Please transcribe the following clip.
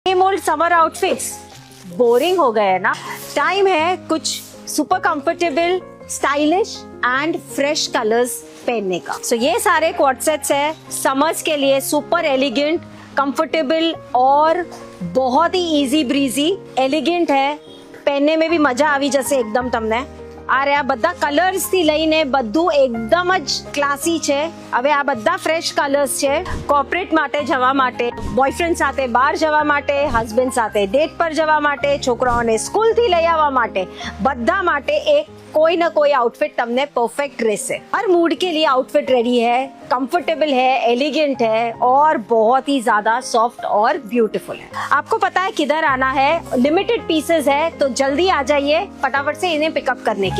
Same old summer outfits boring हो गए ना, टाइम है कुछ super comfortable, stylish and fresh colours पहनने का। सो ये सारे क्वार्ट सेट्स है समर्स के लिए, सुपर एलिगेंट, कंफर्टेबल और बहुत ही इजी ब्रीजी, एलिगेंट है, पहनने में भी મજા આવી જશે એકદમ તમને। આ રહ્યા બધા કલર્સ થી લઈને બધું એકદમ જ ક્લાસી છે। હવે આ બધા ફ્રેશ કલર્સ છે કોર્પોરેટ માટે જવા માટે, બોયફ્રેન્ડ સાથે બહાર જવા માટે, હસબન્ડ સાથે ડેટ પર જવા માટે, છોકરાઓને સ્કૂલ થી લઈ આવવા માટે, બધા માટે એક कोई ना कोई आउटफिट तमने परफेक्ट रहसे। हर मूड के लिए आउटफिट रेडी है, कंफर्टेबल है, एलिगेंट है और बहुत ही ज्यादा सॉफ्ट और ब्यूटीफुल है। आपको पता है किधर आना है, लिमिटेड पीसेस है तो जल्दी आ जाइए फटाफट से इन्हें पिकअप करने के